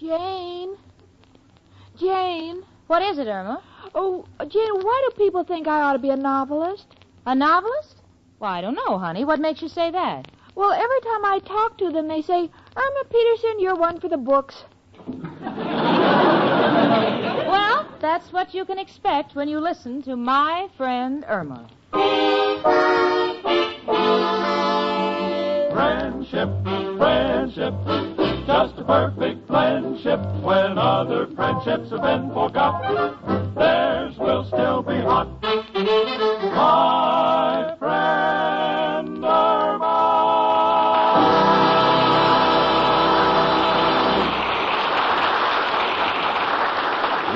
Jane? Jane? What is it, Irma? Oh, Jane, why do people think I ought to be a novelist? A novelist? Well, I don't know, honey. What makes you say that? Well, every time I talk to them, they say, Irma Peterson, you're one for the books. Well, that's what you can expect when you listen to My Friend Irma. Friendship, friendship, just a perfect friendship. When other friendships have been forgot, theirs will still be hot. My friend Irma.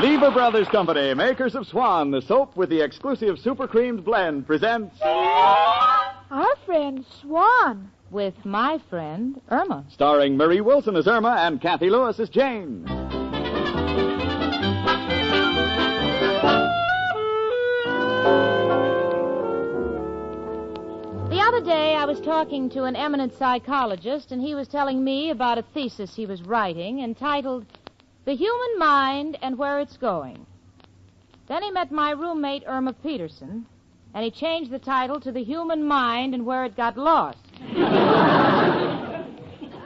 Lever Brothers Company, makers of Swan, the soap with the exclusive super creamed blend, presents Our friend Swan. With my friend Irma. Starring Mary Wilson as Irma and Cathy Lewis as Jane. The other day I was talking to an eminent psychologist, and he was telling me about a thesis he was writing entitled The Human Mind and Where It's Going. Then he met my roommate Irma Peterson, and he changed the title to The Human Mind and Where It Got Lost.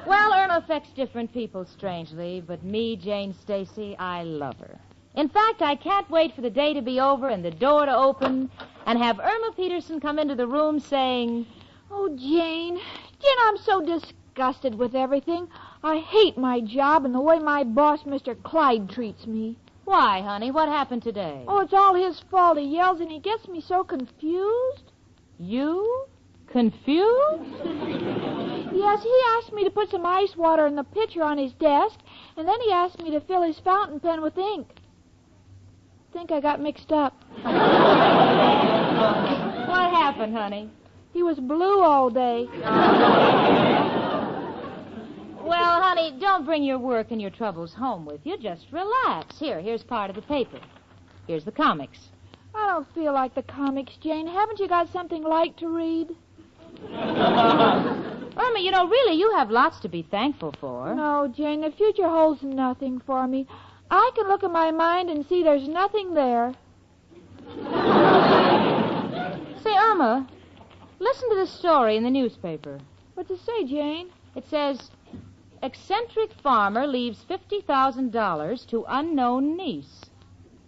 Well, Irma affects different people strangely, but me, Jane Stacy, I love her. In fact, I can't wait for the day to be over and the door to open and have Irma Peterson come into the room saying, Oh, Jane, I'm so disgusted with everything. I hate my job and the way my boss, Mr. Clyde, treats me. Why, honey? What happened today? Oh, it's all his fault. He yells and he gets me so confused. You? Confused? Yes, he asked me to put some ice water in the pitcher on his desk, and then he asked me to fill his fountain pen with ink. I think I got mixed up. What happened, honey? He was blue all day. Well, honey, don't bring your work and your troubles home with you. Just relax. Here's part of the paper. Here's the comics. I don't feel like the comics, Jane. Haven't you got something light to read? Irma, really, you have lots to be thankful for. No, Jane, the future holds nothing for me. I can look at my mind and see there's nothing there. Say, Irma, listen to this story in the newspaper. What's it say, Jane? It says, eccentric farmer leaves $50,000 to unknown niece.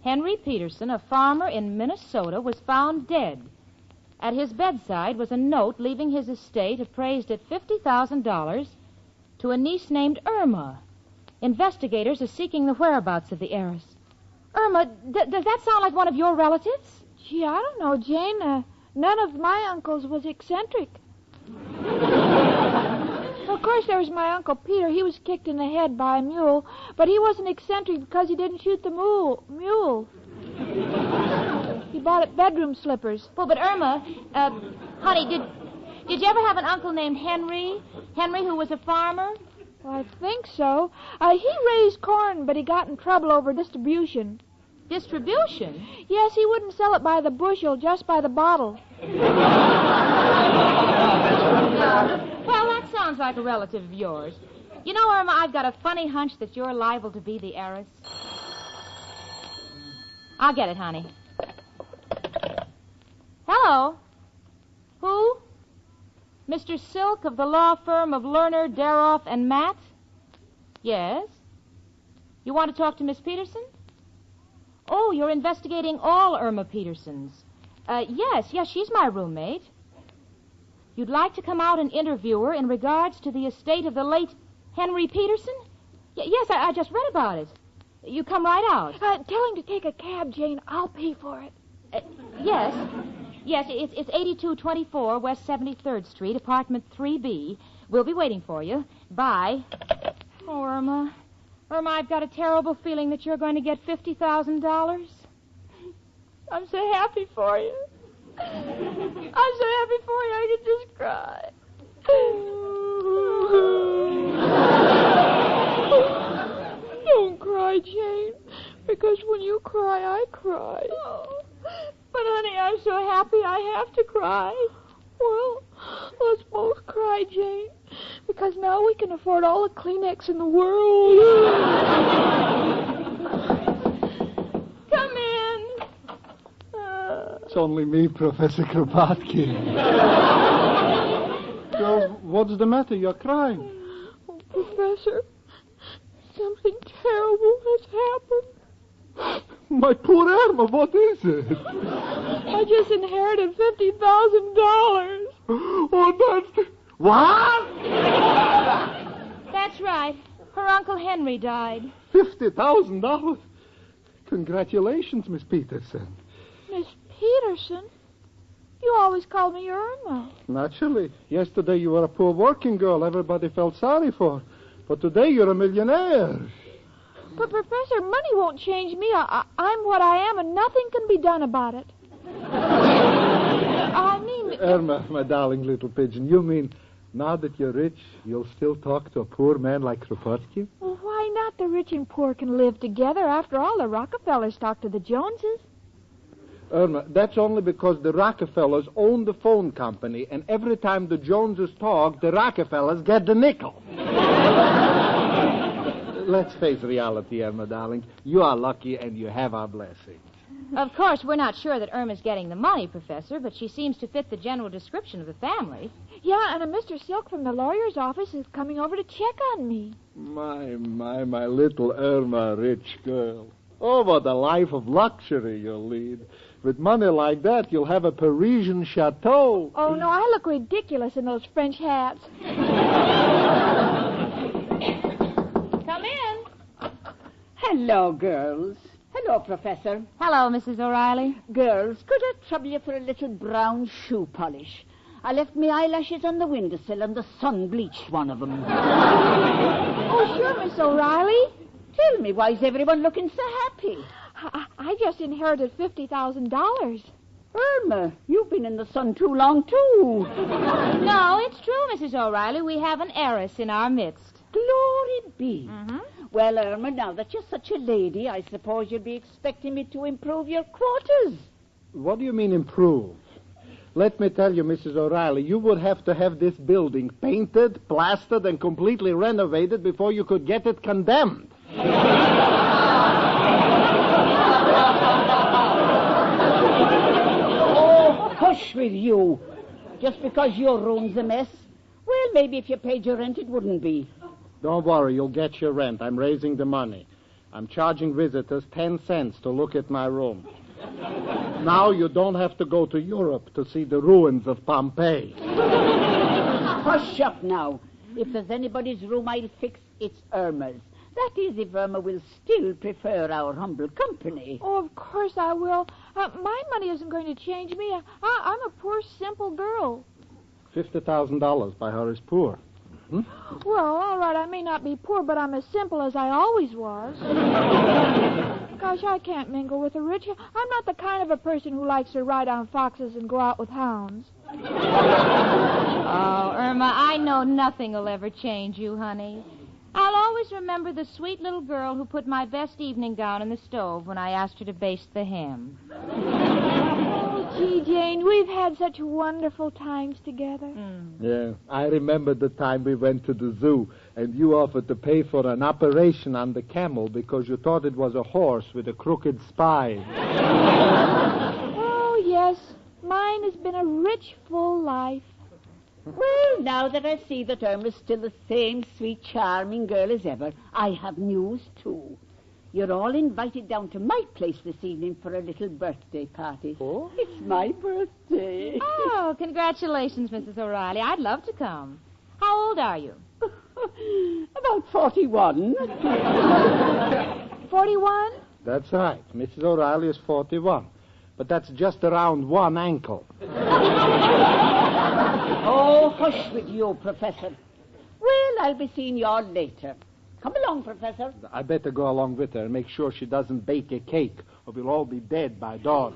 Henry Peterson, a farmer in Minnesota, was found dead. At his bedside was a note leaving his estate appraised at $50,000 to a niece named Irma. Investigators are seeking the whereabouts of the heiress. Irma, does that sound like one of your relatives? Gee, I don't know, Jane. None of my uncles was eccentric. Of course, there was my Uncle Peter. He was kicked in the head by a mule, but he wasn't eccentric because he didn't shoot the mule. He bought it bedroom slippers. Well, but Irma, honey, did you ever have an uncle named Henry? Henry, who was a farmer? Well, I think so. He raised corn, but he got in trouble over distribution. Distribution? Yes, he wouldn't sell it by the bushel, just by the bottle. Well, that sounds like a relative of yours. You know, Irma, I've got a funny hunch that you're liable to be the heiress. I'll get it, honey. Hello? Who? Mr. Silk of the law firm of Lerner, Daroff, and Matt? Yes? You want to talk to Miss Peterson? Oh, you're investigating all Irma Petersons. Yes, she's my roommate. You'd like to come out and interview her in regards to the estate of the late Henry Peterson? Yes, I just read about it. You come right out. Tell him to take a cab, Jane. I'll pay for it. Yes, it's 8224 West 73rd Street, apartment 3B. We'll be waiting for you. Bye. Oh, Irma. Irma, I've got a terrible feeling that you're going to get $50,000. I'm so happy for you. I'm so happy for you, I could just cry. Don't cry, Jane, because when you cry, I cry. Oh. But, honey, I'm so happy I have to cry. Well, let's both cry, Jane, Because now we can afford all the Kleenex in the world. Come in. It's only me, Professor Kropotkin. Well, what's the matter? You're crying. Oh, Professor, something terrible has happened. My poor Irma, what is it? I just inherited $50,000. Oh, that's... What? That's right. Her Uncle Henry died. $50,000? Congratulations, Miss Peterson. Miss Peterson? You always called me Irma. Naturally. Yesterday you were a poor working girl everybody felt sorry for. But today you're a millionaire. But, Professor, money won't change me. I'm what I am, and nothing can be done about it. I mean... Irma, my darling little pigeon, you mean now that you're rich, you'll still talk to a poor man like Kropotkin? Well, why not? The rich and poor can live together. After all, the Rockefellers talk to the Joneses. Irma, that's only because the Rockefellers own the phone company, and every time the Joneses talk, the Rockefellers get the nickel. Let's face reality, Irma, darling. You are lucky, and you have our blessing. Of course, we're not sure that Irma's getting the money, Professor, but she seems to fit the general description of the family. Yeah, and a Mr. Silk from the lawyer's office is coming over to check on me. My little Irma, rich girl. Oh, what a life of luxury you'll lead. With money like that, you'll have a Parisian chateau. Oh, no, I look ridiculous in those French hats. Come in. Hello, girls. Hello, Professor. Hello, Mrs. O'Reilly. Girls, could I trouble you for a little brown shoe polish? I left my eyelashes on the windowsill and the sun bleached one of them. Oh, sure, Miss O'Reilly. Tell me, why is everyone looking so happy? I just inherited $50,000. Irma, you've been in the sun too long, too. No, it's true, Mrs. O'Reilly. We have an heiress in our midst. Glory be. Mm-hmm. Well, Irma, now that you're such a lady, I suppose you'll be expecting me to improve your quarters. What do you mean improve? Let me tell you, Mrs. O'Reilly, you would have to have this building painted, plastered, and completely renovated before you could get it condemned. Oh, hush with you. Just because your room's a mess? Well, maybe if you paid your rent, it wouldn't be. Don't worry, you'll get your rent. I'm raising the money. I'm charging visitors 10 cents to look at my room. Now you don't have to go to Europe to see the ruins of Pompeii. Hush up now. If there's anybody's room I'll fix, it's Irma's. That is, if Irma will still prefer our humble company. Oh, of course I will. My money isn't going to change me. I'm a poor, simple girl. $50,000 by her is poor. Hmm? Well, all right, I may not be poor, but I'm as simple as I always was. Gosh, I can't mingle with the rich. I'm not the kind of a person who likes to ride on foxes and go out with hounds. Oh, Irma, I know nothing will ever change you, honey. I'll always remember the sweet little girl who put my best evening gown in the stove when I asked her to baste the ham. Oh, gee, Jane, we've had such wonderful times together. Yeah, I remember the time we went to the zoo and you offered to pay for an operation on the camel because you thought it was a horse with a crooked spine. Oh, yes. Mine has been a rich, full life. Well, now that I see that Irma's still the same sweet, charming girl as ever, I have news, too. You're all invited down to my place this evening for a little birthday party. Oh? It's my birthday. Oh, congratulations, Mrs. O'Reilly. I'd love to come. How old are you? About 41. 41? That's right. Mrs. O'Reilly is 41. But that's just around one ankle. Oh, hush with you, Professor. Well, I'll be seeing you all later. Come along, Professor. I better go along with her and make sure she doesn't bake a cake, or we'll all be dead by dawn.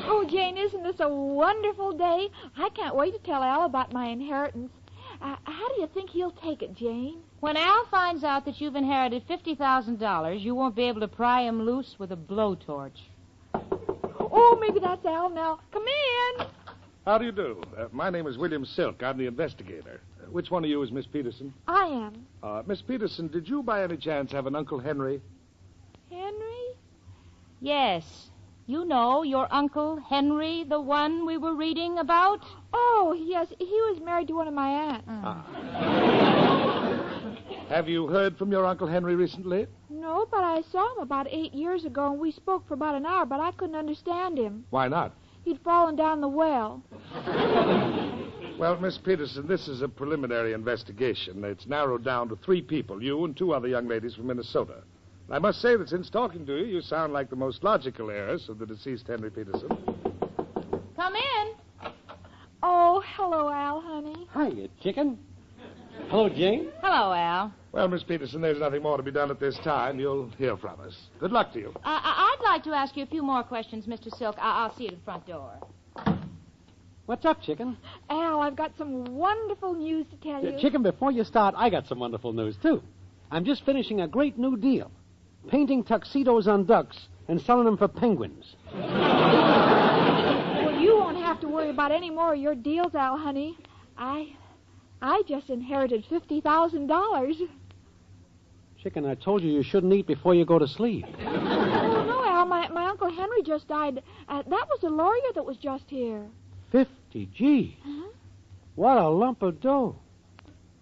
Oh, Jane, isn't this a wonderful day? I can't wait to tell Al about my inheritance. How do you think he'll take it, Jane? When Al finds out that you've inherited $50,000, you won't be able to pry him loose with a blowtorch. Oh, maybe that's Al now. Come in. How do you do? My name is William Silk. I'm the investigator. Which one of you is Miss Peterson? I am. Miss Peterson, did you by any chance have an Uncle Henry? Henry? Yes. You know, your Uncle Henry, the one we were reading about? Oh, yes. He was married to one of my aunts. Have you heard from your Uncle Henry recently? No, but I saw him about 8 years ago, and we spoke for about an hour, but I couldn't understand him. Why not? He'd fallen down the well. Well, Miss Peterson, this is a preliminary investigation. It's narrowed down to 3 people, you and 2 other young ladies from Minnesota. I must say that since talking to you, you sound like the most logical heiress of the deceased Henry Peterson. Come in. Oh, hello, Al, honey. Hiya, chicken. Hello, Jane. Hello, Al. Well, Miss Peterson, there's nothing more to be done at this time. You'll hear from us. Good luck to you. I'd like to ask you a few more questions, Mr. Silk. I'll see you at the front door. What's up, chicken? Al, I've got some wonderful news to tell you. Chicken, before you start, I got some wonderful news, too. I'm just finishing a great new deal. Painting tuxedos on ducks and selling them for penguins. Well, you won't have to worry about any more of your deals, Al, honey. I just inherited $50,000. Chicken, I told you you shouldn't eat before you go to sleep. Oh, no, Al, my Uncle Henry just died. That was the lawyer that was just here. 50, gee. Huh? What a lump of dough.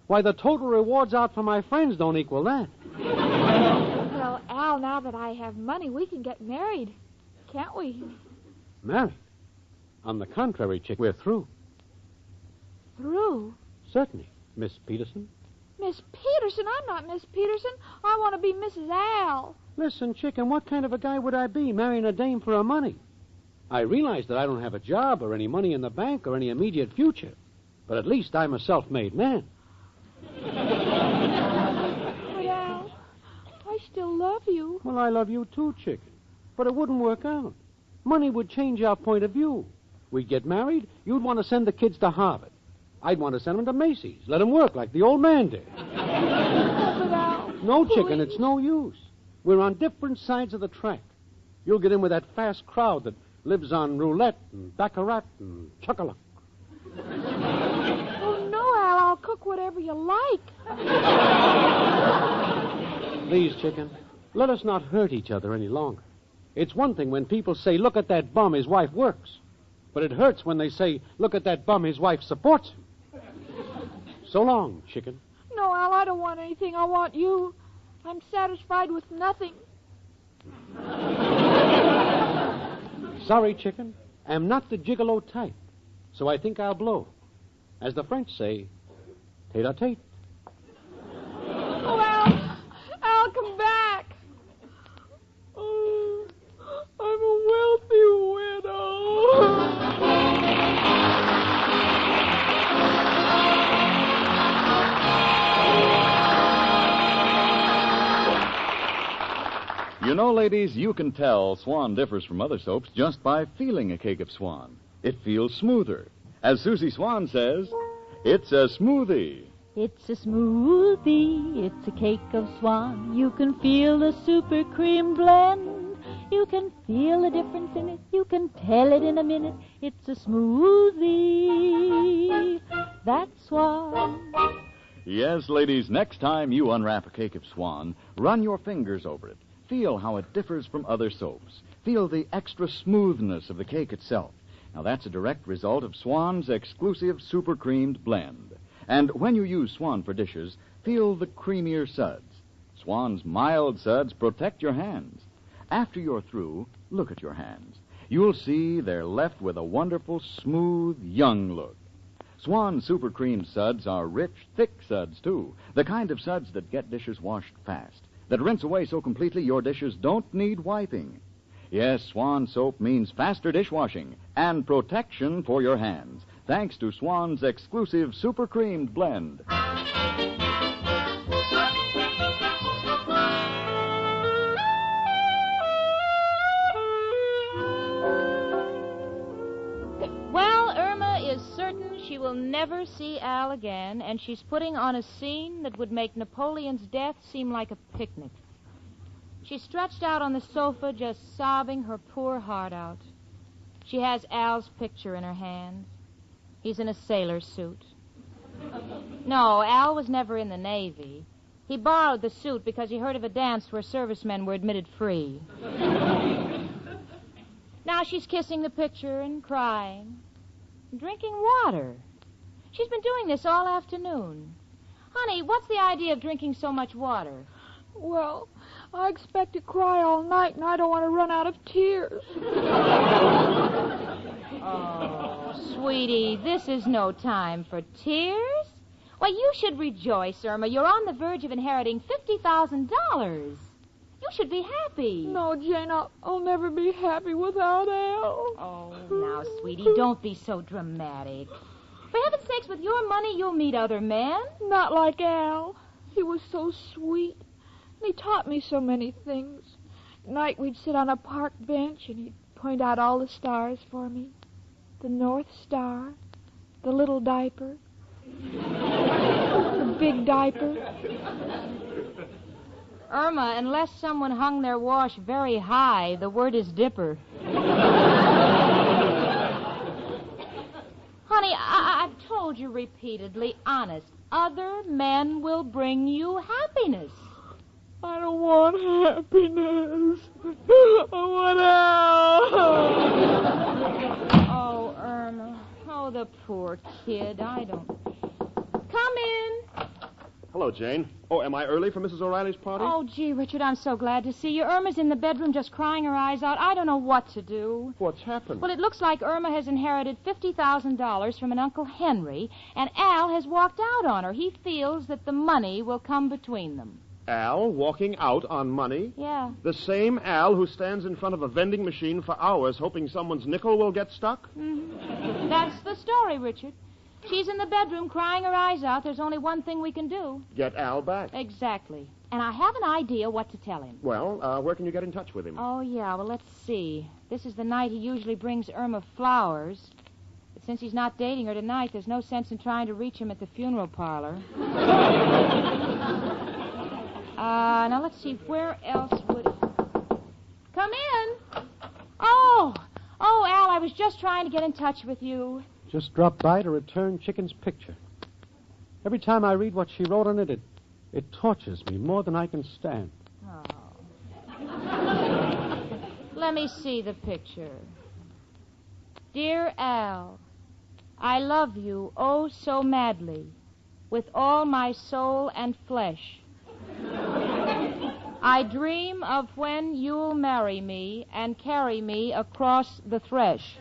Why, the total rewards out for my friends don't equal that. Well, Al, now that I have money, we can get married, can't we? Married? On the contrary, chick, we're through. Through? Certainly, Miss Peterson. Miss Peterson? I'm not Miss Peterson. I want to be Mrs. Al. Listen, chicken, what kind of a guy would I be marrying a dame for her money? I realize that I don't have a job or any money in the bank or any immediate future, but at least I'm a self-made man. But, Al, I still love you. Well, I love you too, chicken, but it wouldn't work out. Money would change our point of view. We'd get married, you'd want to send the kids to Harvard. I'd want to send them to Macy's, let them work like the old man did. But, Al, No, please. chicken, it's no use. We're on different sides of the track. You'll get in with that fast crowd that lives on roulette and baccarat and chocolate. Oh, no, Al, I'll cook whatever you like. Please, chicken, let us not hurt each other any longer. It's one thing when people say, look at that bum, his wife works. But it hurts when they say, look at that bum, his wife supports him. So long, chicken. No, Al, I don't want anything. I want you. I'm satisfied with nothing. Sorry, chicken. I'm not the gigolo type. So I think I'll blow. As the French say, tete-a-tete. Oh, Al, Al, come back. Oh, I'm a wealthy widow. You know, ladies, you can tell Swan differs from other soaps just by feeling a cake of Swan. It feels smoother. As Susie Swan says, it's a smoothie. It's a smoothie, it's a cake of Swan. You can feel the super cream blend. You can feel the difference in it. You can tell it in a minute. It's a smoothie. That's Swan. Yes, ladies, next time you unwrap a cake of Swan, run your fingers over it. Feel how it differs from other soaps. Feel the extra smoothness of the cake itself. Now, that's a direct result of Swan's exclusive super creamed blend. And when you use Swan for dishes, feel the creamier suds. Swan's mild suds protect your hands. After you're through, look at your hands. You'll see they're left with a wonderful, smooth, young look. Swan super creamed suds are rich, thick suds, too. The kind of suds that get dishes washed fast, that rinse away so completely your dishes don't need wiping. Yes, Swan soap means faster dishwashing and protection for your hands, thanks to Swan's exclusive super creamed blend. Well, Irma is certain she will never see Al again, and she's putting on a scene that would make Napoleon's death seem like a picnic. She's stretched out on the sofa, just sobbing her poor heart out. She has Al's picture in her hands. He's in a sailor suit. No, Al was never in the Navy. He borrowed the suit because he heard of a dance where servicemen were admitted free. Now she's kissing the picture and crying, and drinking water. She's been doing this all afternoon. Honey, what's the idea of drinking so much water? Well, I expect to cry all night, and I don't want to run out of tears. Oh, sweetie, this is no time for tears. Why, you should rejoice, Irma. You're on the verge of inheriting $50,000. You should be happy. No, Jane, I'll never be happy without Al. Oh, now, sweetie, don't be so dramatic. For heaven's sakes, with your money, you'll meet other men. Not like Al. He was so sweet. And he taught me so many things. At night, we'd sit on a park bench, and he'd point out all the stars for me. The North Star, the little diaper, the big diaper. Irma, unless someone hung their wash very high, the word is dipper. Honey, I've told you repeatedly, honest, other men will bring you happiness. I don't want happiness. I want Al. Oh, Irma. Oh, the poor kid. I don't... Come in. Hello, Jane. Oh, am I early for Mrs. O'Reilly's party? Oh, gee, Richard, I'm so glad to see you. Irma's in the bedroom just crying her eyes out. I don't know what to do. What's happened? Well, it looks like Irma has inherited $50,000 from an Uncle Henry, and Al has walked out on her. He feels that the money will come between them. Al walking out on money? Yeah. The same Al who stands in front of a vending machine for hours hoping someone's nickel will get stuck? Mm-hmm. That's the story, Richard. She's in the bedroom crying her eyes out. There's only one thing we can do. Get Al back. Exactly. And I have an idea what to tell him. Well, where can you get in touch with him? Oh, yeah. Well, let's see. This is the night he usually brings Irma flowers. But since he's not dating her tonight, there's no sense in trying to reach him at the funeral parlor. Now, let's see. Where else would... Come in. Oh, Al, I was just trying to get in touch with you. Just dropped by to return Chicken's picture. Every time I read what she wrote on it, it tortures me more than I can stand. Oh. Let me see the picture. Dear Al, I love you oh so madly, with all my soul and flesh. I dream of when you'll marry me and carry me across the thresh.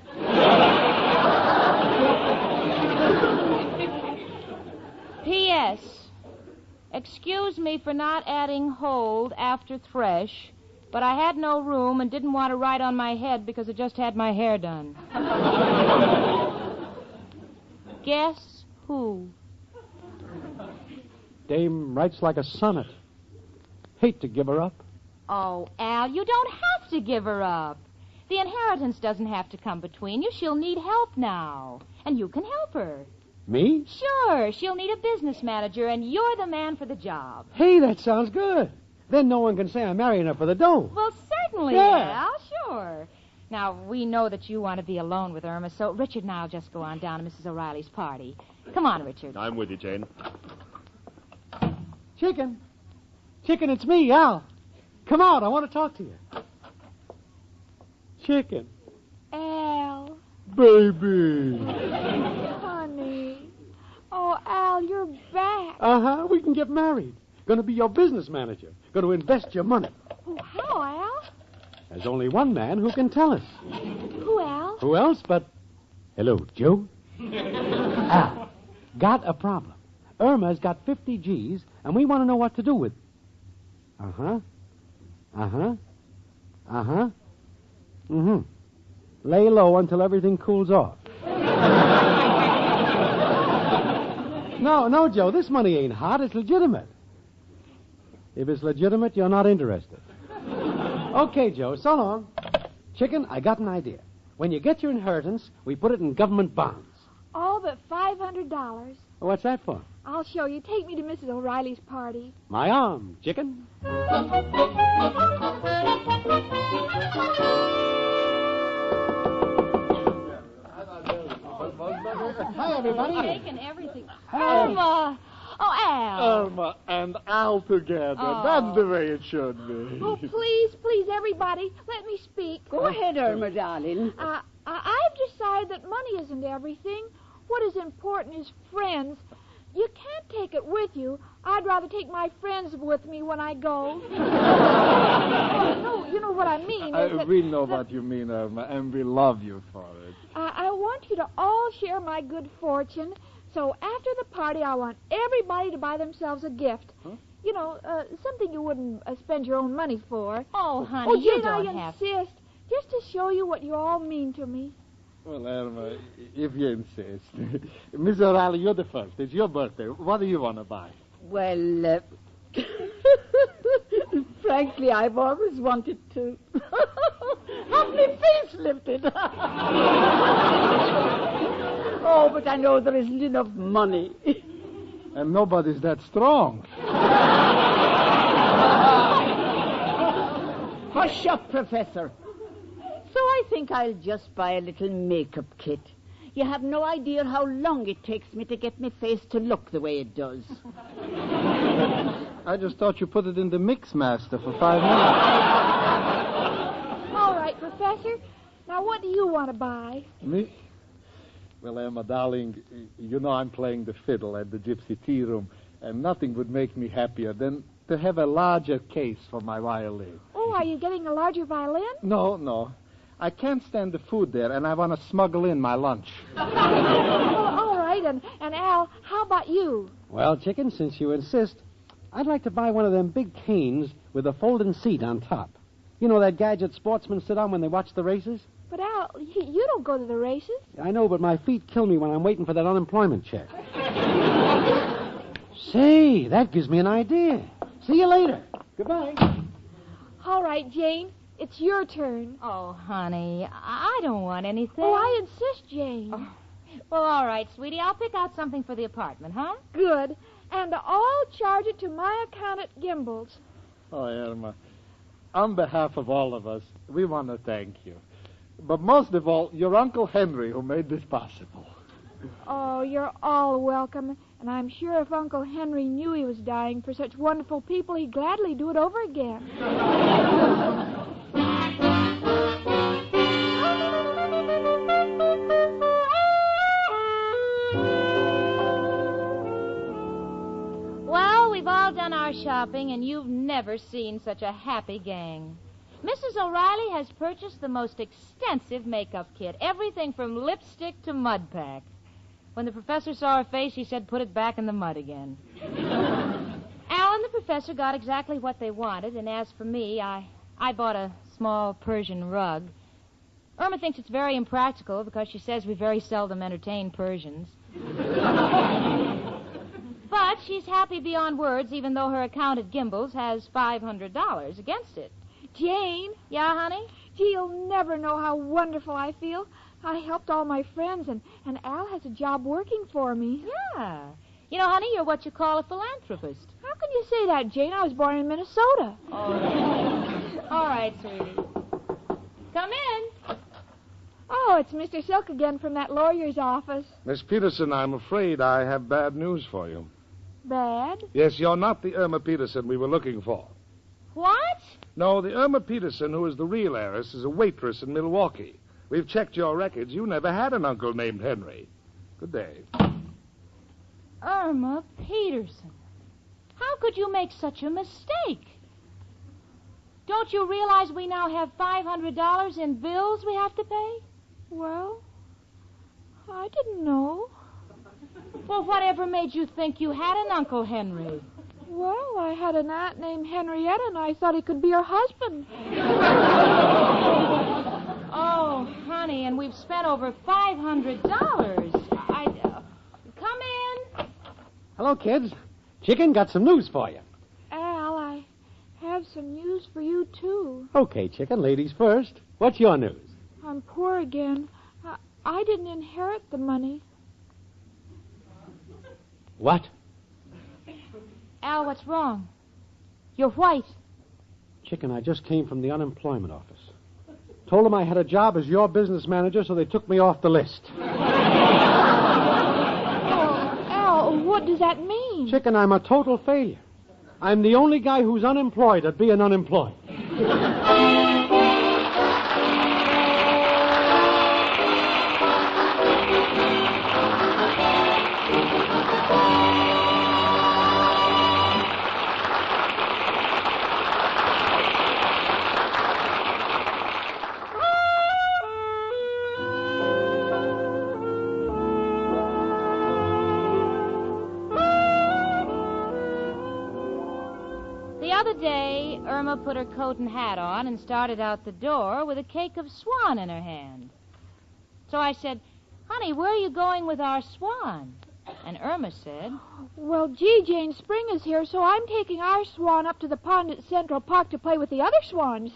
P.S. Excuse me for not adding hold after thresh, but I had no room and didn't want to write on my head because I just had my hair done. Guess who? Dame writes like a sonnet. Hate to give her up. Oh, Al, you don't have to give her up. The inheritance doesn't have to come between you. She'll need help now, and you can help her. Me? Sure, she'll need a business manager, and you're the man for the job. Hey, that sounds good. Then no one can say I'm marrying her for the dough. Well, certainly, Yeah. Al, sure. Now, we know that you want to be alone with Irma, so Richard and I'll just go on down to Mrs. O'Reilly's party. Come on, Richard. I'm with you, Jane. Chicken, it's me, Al. Come out, I want to talk to you. Chicken. Al. Baby. Honey. Oh, Al, you're back. Uh-huh, we can get married. Gonna be your business manager. Gonna invest your money. Oh, how, Al? There's only one man who can tell us. Who, Al? Who else but... Hello, Joe. Al, got a problem. Irma's got 50 G's, and we want to know what to do with... Lay low until everything cools off. No, Joe, this money ain't hot. It's legitimate. If it's legitimate, you're not interested. Okay, Joe, so long. Chicken, I got an idea. When you get your inheritance, we put it in government bonds. All but $500. What's that for? I'll show you. Take me to Mrs. O'Reilly's party. My arm, Chicken. Hi, everybody. Cake and everything. Irma! Oh, Al. Irma and Al together. Oh. That's the way it should be. Oh, please, everybody, let me speak. Go ahead, Irma, darling. I've decided that money isn't everything. What is important is friends. You can't take it with you. I'd rather take my friends with me when I go. No, you know what I mean. We know what you mean, Irma, and we love you for it. I want you to all share my good fortune. So after the party, I want everybody to buy themselves a gift. Huh? You know, something you wouldn't spend your own money for. Oh, honey, you Jane, don't I have... insist. Just to show you what you all mean to me. Well, Irma, if you insist. Miss O'Reilly, you're the first. It's your birthday. What do you want to buy? Well, frankly, I've always wanted to have my face lifted. Oh, but I know there isn't enough money. And nobody's that strong. Hush up, Professor. So I think I'll just buy a little makeup kit. You have no idea how long it takes me to get my face to look the way it does. I just thought you put it in the Mix Master for 5 minutes. All right, Professor. Now, what do you want to buy? Me? Well, Emma, darling, you know I'm playing the fiddle at the Gypsy Tea Room, and nothing would make me happier than to have a larger case for my violin. Oh, are you getting a larger violin? No. I can't stand the food there, and I want to smuggle in my lunch. Well, all right, and Al, how about you? Well, Chicken, since you insist, I'd like to buy one of them big canes with a folding seat on top. You know that gadget sportsmen sit on when they watch the races? But Al, you don't go to the races. I know, but my feet kill me when I'm waiting for that unemployment check. Say, that gives me an idea. See you later. Goodbye. All right, Jane, it's your turn. Oh, honey, I don't want anything. Oh, I insist, Jane. Oh. Well, all right, sweetie. I'll pick out something for the apartment, huh? Good. And I'll charge it to my account at Gimbel's. Oh, Irma, on behalf of all of us, we want to thank you. But most of all, your Uncle Henry, who made this possible. Oh, you're all welcome. And I'm sure if Uncle Henry knew he was dying for such wonderful people, he'd gladly do it over again. Well, we've all done our shopping, and you've never seen such a happy gang. Mrs. O'Reilly has purchased the most extensive makeup kit, everything from lipstick to mud pack. When the professor saw her face, he said, put it back in the mud again. Al and the professor got exactly what they wanted, and as for me, I bought a small Persian rug. Irma thinks it's very impractical because she says we very seldom entertain Persians. But she's happy beyond words, even though her account at Gimbel's has $500 against it. Jane? Yeah, honey? Gee, you'll never know how wonderful I feel. I helped all my friends, and Al has a job working for me. Yeah. You know, honey, you're what you call a philanthropist. How can you say that, Jane? I was born in Minnesota. Oh. All right, sweetie. Come in. Oh, it's Mr. Silk again from that lawyer's office. Miss Peterson, I'm afraid I have bad news for you. Bad? Yes, you're not the Irma Peterson we were looking for. What? No, the Irma Peterson who is the real heiress is a waitress in Milwaukee. We've checked your records. You never had an uncle named Henry. Good day. Irma Peterson. How could you make such a mistake? Don't you realize we now have $500 in bills we have to pay? Well, I didn't know. Well, whatever made you think you had an Uncle Henry? Well, I had an aunt named Henrietta, and I thought he could be her husband. Oh, honey, and we've spent over $500. Come in. Hello, kids. Chicken, got some news for you. Al, I have some news for you, too. Okay, Chicken, ladies first. What's your news? I'm poor again. I didn't inherit the money. What? Al, what's wrong? You're white. Chicken, I just came from the unemployment office. Told them I had a job as your business manager, so they took me off the list. that mean? Chicken, I'm a total failure. I'm the only guy who's unemployed at being unemployed. The other day, Irma put her coat and hat on and started out the door with a cake of swan in her hand. So I said, "Honey, where are you going with our swan?" And Irma said, Well, gee, Jane, spring is here, so I'm taking our swan up to the pond at Central Park to play with the other swans.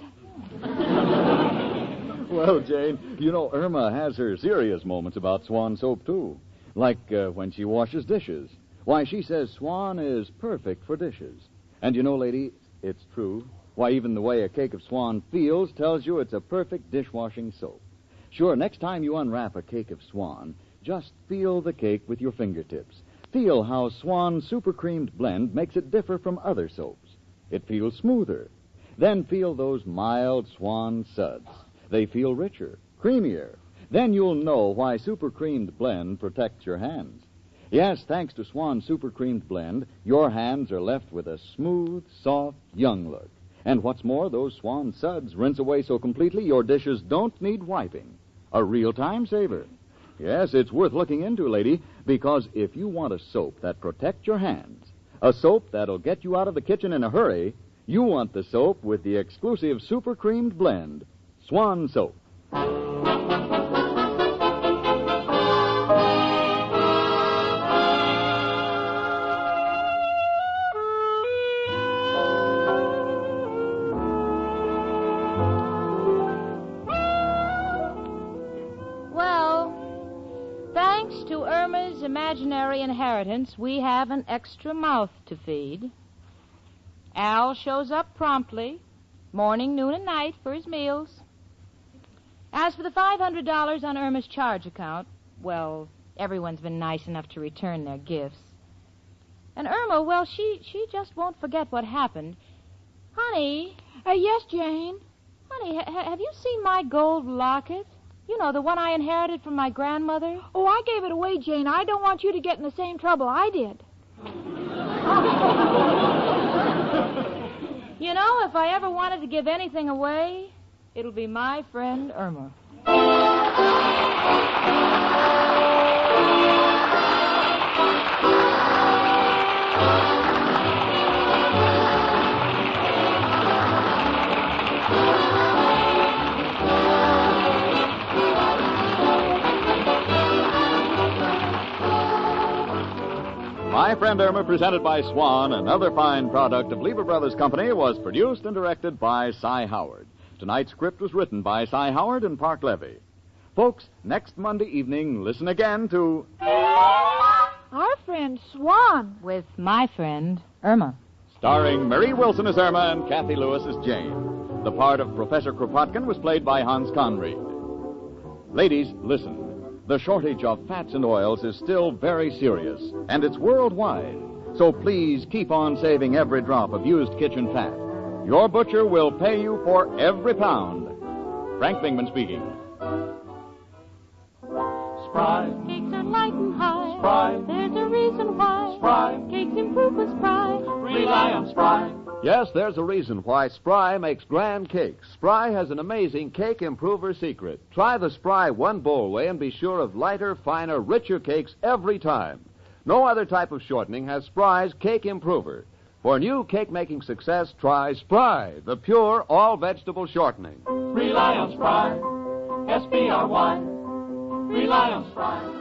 Well, Jane, you know Irma has her serious moments about swan soap, too. Like when she washes dishes. Why, she says swan is perfect for dishes. And you know, lady, it's true. Why, even the way a cake of swan feels tells you it's a perfect dishwashing soap. Sure, next time you unwrap a cake of swan, just feel the cake with your fingertips. Feel how Swan Super Creamed Blend makes it differ from other soaps. It feels smoother. Then feel those mild swan suds. They feel richer, creamier. Then you'll know why Super Creamed Blend protects your hands. Yes, thanks to Swan Super Creamed Blend, your hands are left with a smooth, soft, young look. And what's more, those Swan suds rinse away so completely your dishes don't need wiping. A real time saver. Yes, it's worth looking into, lady, because if you want a soap that protects your hands, a soap that'll get you out of the kitchen in a hurry, you want the soap with the exclusive Super Creamed Blend, Swan Soap. Thanks to Irma's imaginary inheritance, we have an extra mouth to feed. Al shows up promptly, morning, noon, and night for his meals. As for the $500 on Irma's charge account, well, everyone's been nice enough to return their gifts. And Irma, well, she just won't forget what happened. Honey. Yes, Jane? Honey, have you seen my gold locket? You know, the one I inherited from my grandmother. Oh, I gave it away, Jane. I don't want you to get in the same trouble I did. You know, if I ever wanted to give anything away, it'll be my friend Irma. My Friend Irma, presented by Swan, another fine product of Lever Brothers Company, was produced and directed by Cy Howard. Tonight's script was written by Cy Howard and Park Levy. Folks, next Monday evening, listen again to Our Friend Swan. With my friend Irma. Starring Mary Wilson as Irma and Cathy Lewis as Jane. The part of Professor Kropotkin was played by Hans Conreid. Ladies, listen. The shortage of fats and oils is still very serious, and it's worldwide. So please keep on saving every drop of used kitchen fat. Your butcher will pay you for every pound. Frank Bingman speaking. Spry. Cakes are light and high. Spry. There's a reason why. Spry. Cakes improve with Spry. Rely on Spry. Yes, there's a reason why Spry makes grand cakes. Spry has an amazing cake improver secret. Try the Spry one bowl way and be sure of lighter, finer, richer cakes every time. No other type of shortening has Spry's cake improver. For new cake-making success, try Spry, the pure all-vegetable shortening. Rely on Spry. S-P-R-Y. Rely on Spry.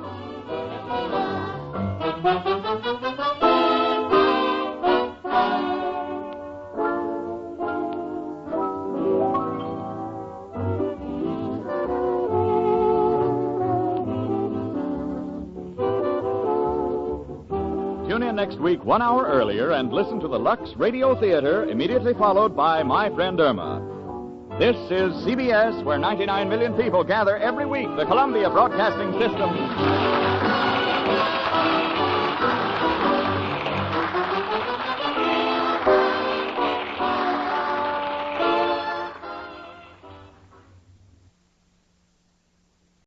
Tune in next week 1 hour earlier and listen to the Lux Radio Theater, immediately followed by My Friend Irma. This is CBS, where 99 million people gather every week, the Columbia Broadcasting System.